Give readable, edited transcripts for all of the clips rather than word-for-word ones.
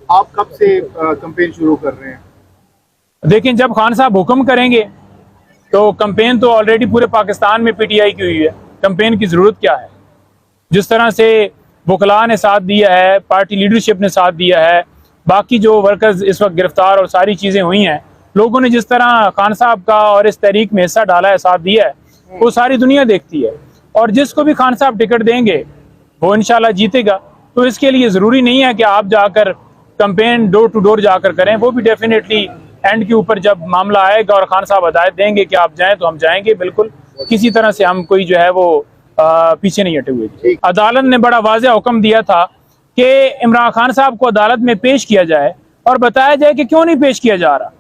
आप कब से कैंपेन शुरू कर रहे हैं? देखें, जब खान साहब हुक्म करेंगे तो कैंपेन तो ऑलरेडी पूरे पाकिस्तान में पीटीआई की हुई है। कैंपेन की ज़रूरत क्या है? जिस तरह से वकला ने साथ दिया है, पार्टी लीडरशिप ने साथ दिया है, बाकी जो वर्कर्स इस वक्त गिरफ्तार और सारी चीज़ें हुई हैं, लोगों ने जिस तरह खान साहब का और इस तहरीक में हिस्सा डाला है, साथ दिया है, वो सारी दुनिया देखती है। और जिसको भी खान साहब टिकट देंगे वो इंशाल्लाह जीतेगा। तो इसके लिए ज़रूरी नहीं है कि आप जाकर कैंपेन डोर टू डोर जाकर करें, वो भी डेफिनेटली एंड के ऊपर जब मामला आएगा और खान साहब हदायत देंगे कि आप जाएं तो हम जाएंगे। बिल्कुल किसी तरह से हम कोई जो है वो पीछे नहीं हटे हुए। अदालत ने बड़ा वाज़ेह हुक्म दिया था कि इमरान खान साहब को अदालत में पेश किया जाए और बताया जाए कि क्यों नहीं पेश किया जा रहा।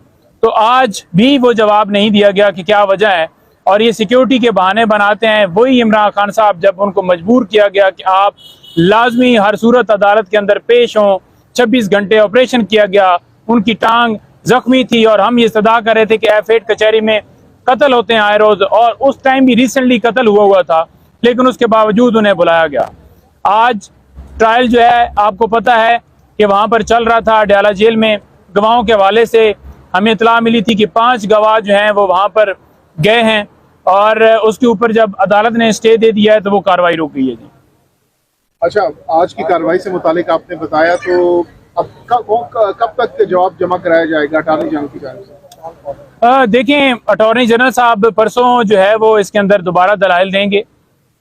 तो आज भी वो जवाब नहीं दिया गया कि क्या वजह है, और ये सिक्योरिटी के बहाने बनाते हैं। वही इमरान खान साहब जब उनको मजबूर किया गया कि आप लाजमी हर सूरत अदालत के अंदर पेश हों, 26 घंटे ऑपरेशन किया गया, उनकी टांग जख्मी थी और हम ये सदा कर रहे थे कि F8 कचहरी में कत्ल होते हैं आए रोज, और उस टाइम भी रिसेंटली कत्ल हुआ था, लेकिन उसके बावजूद उन्हें बुलाया गया। आज ट्रायल जो है आपको पता है कि वहाँ पर चल रहा था अडयाला जेल में। गवाहों के हवाले से हमें इतला मिली थी कि 5 गवाह जो हैं वो वहाँ पर गए हैं, और उसके ऊपर जब अदालत ने स्टे दे दिया है तो वो कार्रवाई रुक गई है जी। अच्छा, आज की कार्रवाई से मुतालिक आपने बताया, तो अब कब तक जवाब जमा कराया जाएगा अटॉर्नी जनरल की जानिब से? देखें, अटॉर्नी जनरल साहब परसों जो है वो इसके अंदर दोबारा दलाइल देंगे,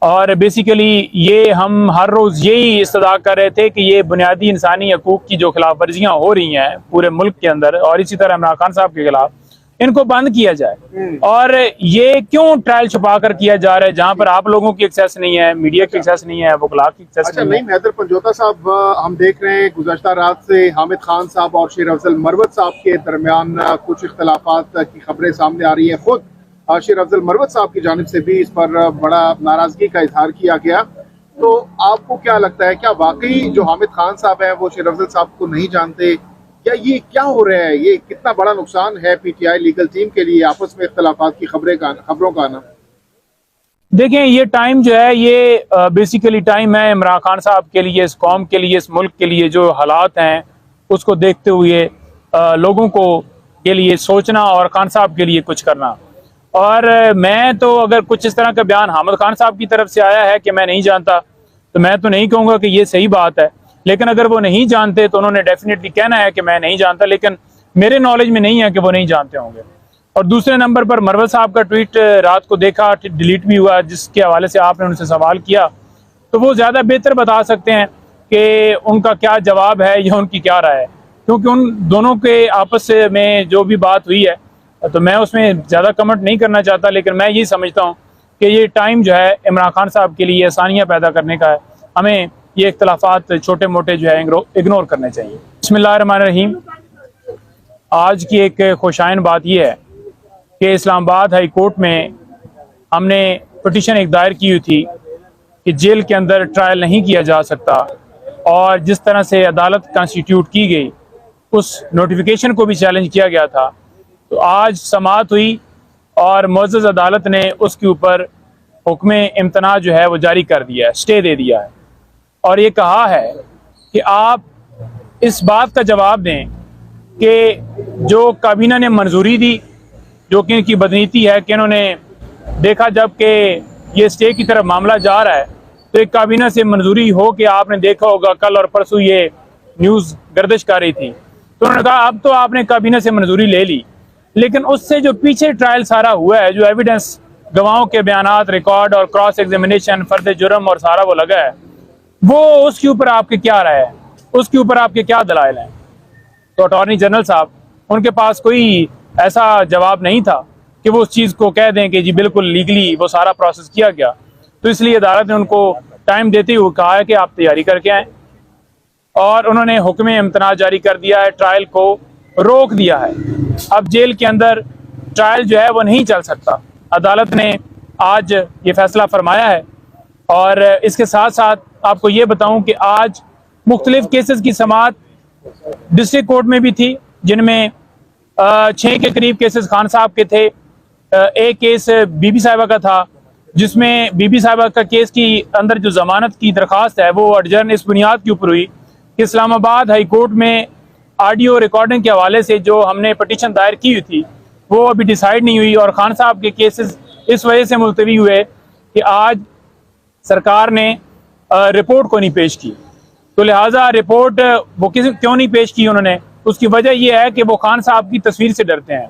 और बेसिकली ये हम हर रोज़ यही इस्तदा कर रहे थे कि ये बुनियादी इंसानी हकूक़ की जो खिलाफ वर्जियाँ हो रही हैं पूरे मुल्क के अंदर, और इसी तरह इमरान खान साहब के खिलाफ, इनको बंद किया जाए। और ये क्यों ट्रायल छुपा कर किया जा रहा है, जहाँ पर आप लोगों की एक्सेस नहीं है, मीडिया की एक्सेस नहीं है, वकला की एक्सेस अच्छा, नहीं है। हैदर पंजोता साहब, हम देख रहे हैं गुज़श्ता रात से हामिद खान साहब और शेर अफजल मरवत साहब के दरमियान कुछ इख्तलाफात की खबरें सामने आ रही हैं। खुद शेर अफजल मरवत साहब की जानिब से भी इस पर बड़ा नाराजगी का इजहार किया गया। तो आपको क्या लगता है, क्या वाकई जो हामिद खान साहब हैं वो शेर अफजल साहब को नहीं जानते, या ये क्या हो रहा है? ये कितना बड़ा नुकसान है पीटीआई लीगल टीम के लिए, आपस में इख्तलाफात की खबरों का आना? देखें, ये टाइम जो है ये बेसिकली टाइम है इमरान खान साहब के लिए, इस कौम के लिए, इस मुल्क के लिए जो हालात हैं उसको देखते हुए लोगों को के लिए सोचना और खान साहब के लिए कुछ करना। और मैं तो अगर कुछ इस तरह का बयान हामिद खान साहब की तरफ से आया है कि मैं नहीं जानता, तो मैं तो नहीं कहूँगा कि ये सही बात है। लेकिन अगर वो नहीं जानते तो उन्होंने डेफिनेटली कहना है कि मैं नहीं जानता, लेकिन मेरे नॉलेज में नहीं है कि वो नहीं जानते होंगे। और दूसरे नंबर पर मरवत साहब का ट्वीट रात को देखा, डिलीट भी हुआ, जिसके हवाले से आपने उनसे सवाल किया, तो वो ज़्यादा बेहतर बता सकते हैं कि उनका क्या जवाब है या उनकी क्या राय है, क्योंकि उन दोनों के आपस में जो भी बात हुई है तो मैं उसमें ज़्यादा कमेंट नहीं करना चाहता। लेकिन मैं यही समझता हूँ कि ये टाइम जो है इमरान खान साहब के लिए आसानियाँ पैदा करने का है। हमें ये इख्तलाफात छोटे मोटे जो है इग्नोर करने चाहिए। बिस्मिल्लाहिर्रहमानिर्रहीम। आज की एक खुशाइन बात यह है कि इस्लामाबाद हाई कोर्ट में हमने पिटीशन एक दायर की हुई थी कि जेल के अंदर ट्रायल नहीं किया जा सकता, और जिस तरह से अदालत कॉन्स्टिट्यूट की गई उस नोटिफिकेशन को भी चैलेंज किया गया था। तो आज समाअत हुई और मुअज़्ज़ज़ अदालत ने उसके ऊपर हुक्म इम्तना जो है वो जारी कर दिया है, स्टे दे दिया है, और ये कहा है कि आप इस बात का जवाब दें कि जो काबीना ने मंजूरी दी, जो कि इनकी बदनीति है कि इन्होंने देखा जबकि ये स्टे की तरफ मामला जा रहा है, तो एक काबीना से मंजूरी हो कि आपने देखा होगा कल और परसों ये न्यूज़ गर्दिश कर रही थी, तो उन्होंने कहा अब तो आपने काबीना से मंजूरी ले ली, लेकिन उससे जो पीछे ट्रायल सारा हुआ है, जो एविडेंस, गवाहों के बयानात, रिकॉर्ड और क्रॉस एग्जामिनेशन, फर्द जुर्म और सारा वो लगा है, वो उसके ऊपर आपके क्या राय है, उसके ऊपर आपके क्या दलाइल हैं? तो अटॉर्नी जनरल साहब, उनके पास कोई ऐसा जवाब नहीं था कि वो उस चीज़ को कह दें कि जी बिल्कुल लीगली वो सारा प्रोसेस किया गया। तो इसलिए अदालत ने उनको टाइम देते हुए कहा है कि आप तैयारी करके आएँ, और उन्होंने हुक्म इम्तना जारी कर दिया है, ट्रायल को रोक दिया है। अब जेल के अंदर ट्रायल जो है वो नहीं चल सकता। अदालत ने आज ये फैसला फरमाया है। और इसके साथ साथ आपको ये बताऊं कि आज मुख्तलिफ केसेस की समाअत डिस्ट्रिक्ट कोर्ट में भी थी, जिनमें 6 के करीब केसेस खान साहब के थे। एक केस बीबी साहिबा का था, जिसमें बीबी साहिबा का केस की अंदर जो जमानत की दरख्वास्त है वो अडजर्न इस बुनियाद के ऊपर हुई कि इस्लामाबाद हाई कोर्ट में ऑडियो रिकॉर्डिंग के हवाले से जो हमने पटिशन दायर की हुई थी वो अभी डिसाइड नहीं हुई, और खान साहब के केसेस इस वजह से मुलतवी हुए कि आज सरकार ने रिपोर्ट को नहीं पेश की। तो लिहाजा रिपोर्ट वो क्यों नहीं पेश की उन्होंने, उसकी वजह यह है कि वो खान साहब की तस्वीर से डरते हैं।